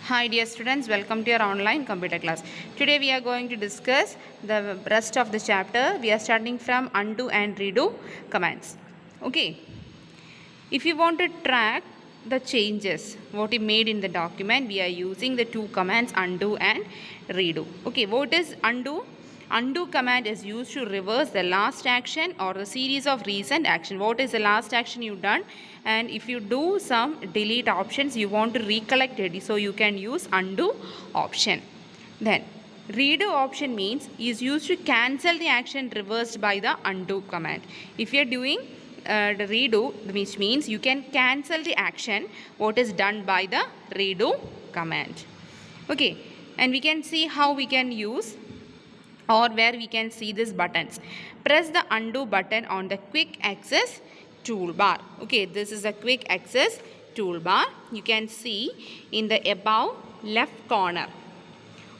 Hi dear students, welcome to your online computer class. Today we are going to discuss the rest of the chapter. We are starting from undo and redo commands. Okay, if you want to track the changes what we made in the document, we are using the two commands undo and redo. Okay, what is undo? Undo command is used to reverse the last action or the series of recent action. What is the last action you done? And if you do some delete options, you want to recollect it, so you can use undo option. Then redo option means is used to cancel the action reversed by the undo command. If you are doing the redo, which means you can cancel the action what is done by the redo command. Okay, and we can see how we can use or where we can see these buttons. Press the undo button on the quick access toolbar. Okay, this is a quick access toolbar. You can see in the above left corner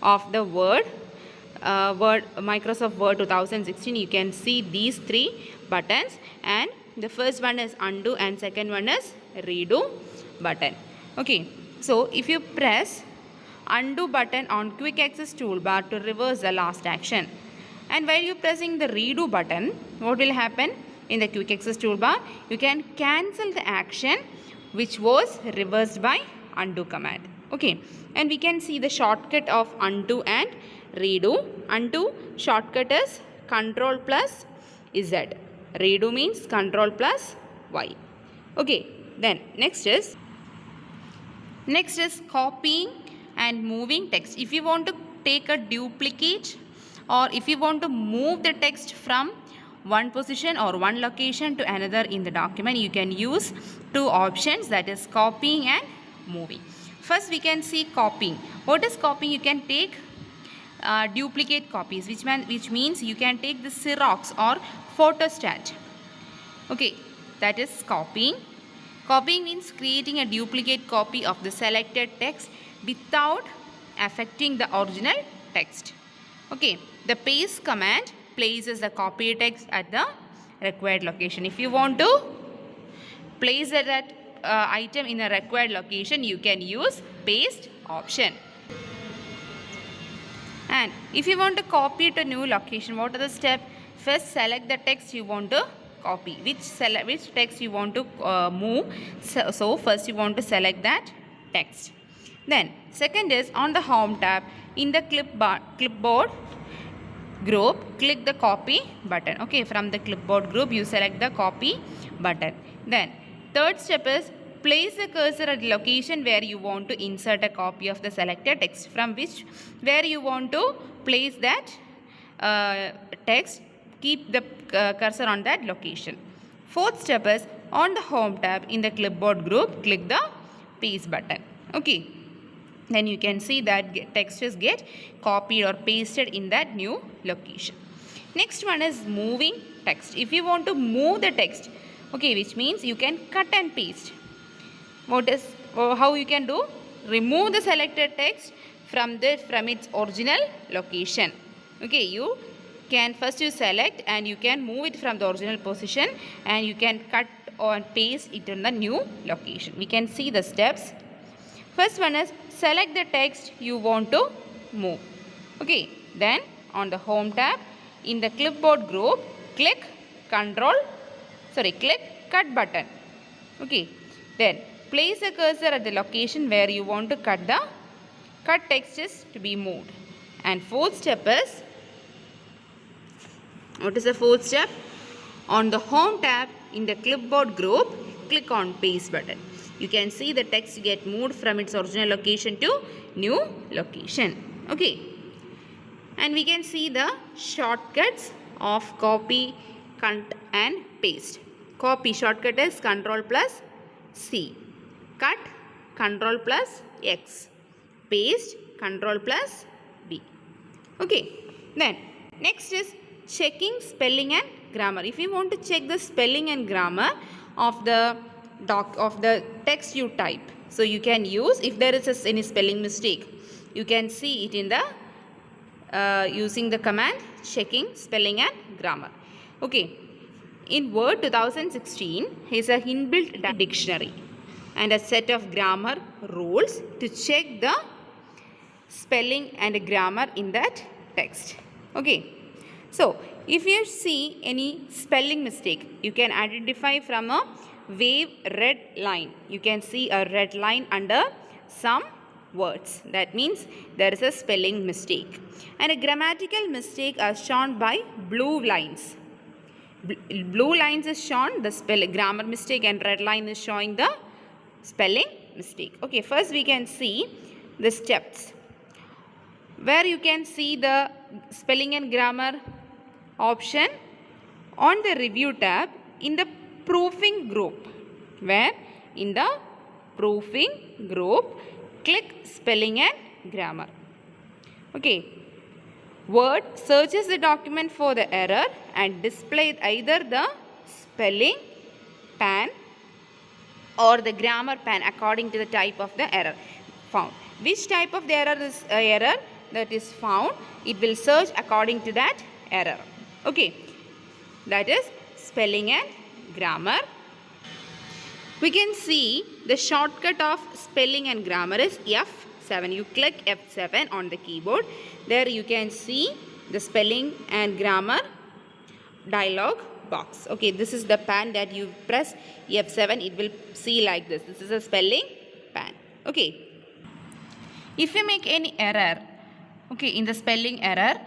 of the Microsoft Word 2016, you can see these three buttons, and the first one is undo and second one is redo button. Okay, so if you press undo button on quick access toolbar to reverse the last action, and while you pressing the redo button, what will happen in the quick access toolbar? You can cancel the action which was reversed by undo command. Okay, and we can see the shortcut of undo and redo. Undo shortcut is Control plus Z. Redo means Control plus Y. Okay, then next is copying and moving text. If you want to take a duplicate or if you want to move the text from one position or one location to another in the document, you can use two options, that is copying and moving. First we can see copying. What is copying? You can take duplicate copies, which means you can take the Xerox or photostat. Okay, that is copying. Copying means creating a duplicate copy of the selected text without affecting the original text. Okay, the paste command places the copied text at the required location. If you want to place that item in a required location, you can use paste option. And if you want to copy to new location, what are the steps? First, select the text you want to copy. Which text you want to move. So first you want to select that text. Then second is on the home tab in the clipboard group, click the copy button. Okay, from the clipboard group you select the copy button. Then third step is place the cursor at the location where you want to insert a copy of the selected text. From where you want to place that text, keep the cursor on that location. Fourth step is on the home tab in the clipboard group, click the paste button. Okay, then you can see that text is get copied or pasted in that new location. Next one is moving text. If you want to move the text, okay, which means you can cut and paste. How you can do? Remove the selected text from its original location. Okay, you can first you select and you can move it from the original position and you can cut or paste it in the new location. We can see the steps. First one is select the text you want to move. Okay, then on the home tab in the clipboard group, click cut button. Okay, then place the cursor at the location where you want to cut text is to be moved. And fourth step is, what is the fourth step? On the home tab in the clipboard group, click on paste button. You can see the text get moved from its original location to new location. Okay, and we can see the shortcuts of copy, cut and paste. Copy shortcut is Control plus C. Cut Control plus X. Paste Control plus V. Okay, then next is checking spelling and grammar. If you want to check the spelling and grammar of the text you type, so you can use, if there is any spelling mistake, you can see it in the using the command checking spelling and grammar. Okay, in Word 2016 is a inbuilt dictionary and a set of grammar rules to check the spelling and grammar in that text. Okay. So if you see any spelling mistake, you can identify from a wave red line. You can see a red line under some words. That means there is a spelling mistake. And a grammatical mistake are shown by blue lines. Blue lines is shown the grammar mistake, and red line is showing the spelling mistake. Okay, first we can see the steps where you can see the spelling and grammar option on the review tab in the proofing group, where in the proofing group click spelling and grammar. Okay, Word searches the document for the error and displays either the spelling pan or the grammar pan according to the type of the error found. Which type of the error is error that is found, it will search according to that error. Okay, that is spelling and grammar. We can see the shortcut of spelling and grammar is F7. You click F7 on the keyboard. There you can see the spelling and grammar dialog box. Okay, this is the pan that you press F7. It will see like this. This is a spelling pan. Okay. If you make any error, okay, in the spelling error,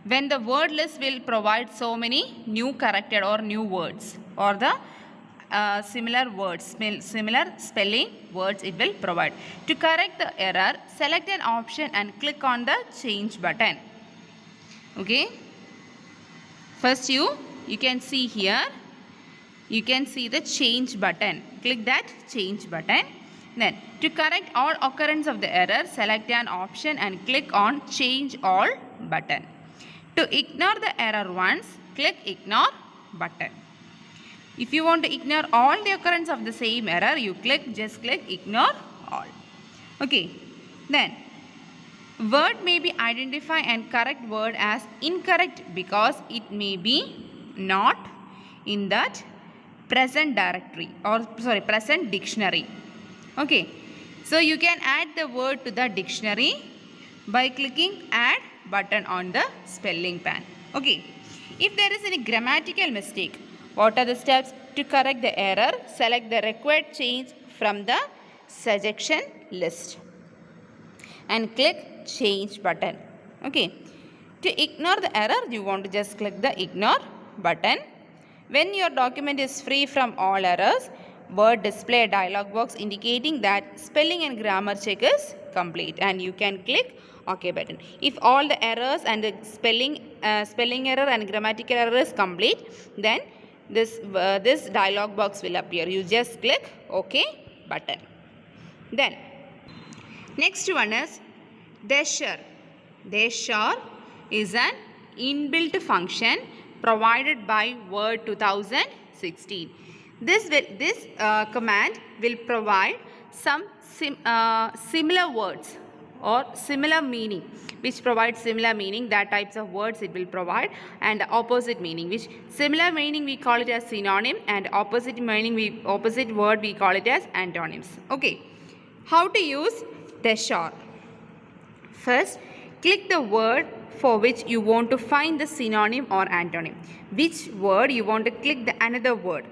when the word list will provide so many new corrected or new words or the similar words, similar spelling words it will provide. To correct the error, select an option and click on the change button. Okay. First you can see here, you can see the change button. Click that change button. Then to correct all occurrence of the error, select an option and click on change all button. To ignore the error once, click ignore button. If you want to ignore all the occurrence of the same error, you just click ignore all. Okay. Then word may be identify and correct word as incorrect because it may be not in that present directory or present dictionary. Okay. So you can add the word to the dictionary by clicking add button on the spelling pan. Okay. If there is any grammatical mistake, what are the steps to correct the error? Select the required change from the suggestion list and click change button. Okay. To ignore the error, you want to just click the ignore button. When your document is free from all errors, Word display a dialog box indicating that spelling and grammar check is complete, and you can click OK button. If all the errors and the spelling error and grammatical error is complete, then this dialog box will appear. You just click OK button. Then next one is Dasher. Dasher is an inbuilt function provided by Word 2016. This command will provide some similar words or similar meaning, which provides similar meaning. That types of words it will provide, and opposite meaning, which similar meaning we call it as synonym, and opposite meaning opposite word we call it as antonyms. Okay, how to use Dasher? First, click the word for which you want to find the synonym or antonym. Which word you want to click the another word.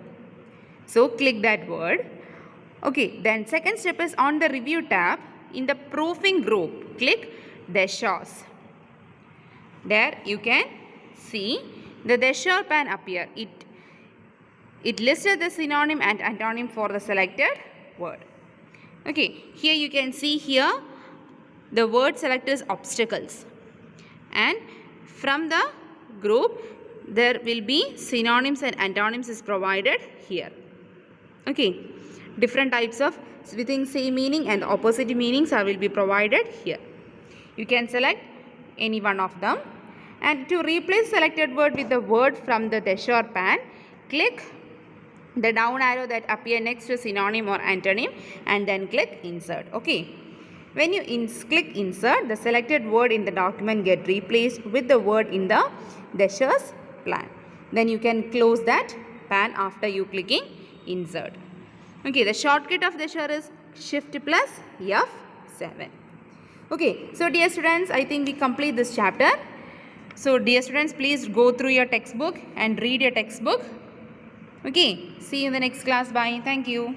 So click that word. Okay, then second step is on the review tab in the proofing group, click Dashers. There you can see the Dasher pan appear. It listed the synonym and antonym for the selected word. Okay, here you can see here the word selected is obstacles, and from the group there will be synonyms and antonyms is provided here. Okay, different types of within same meaning and opposite meanings will be provided here. You can select any one of them, and to replace selected word with the word from the Dasher pan, click the down arrow that appear next to synonym or antonym and then click insert. Okay, when you click insert, the selected word in the document get replaced with the word in the Dasher's plan. Then you can close that pan after you clicking insert. Okay, the shortcut of Dasher is Shift plus F7. Okay, so dear students, I think we complete this chapter. So dear students, please go through your textbook and read your textbook. Okay, see you in the next class. Bye. Thank you.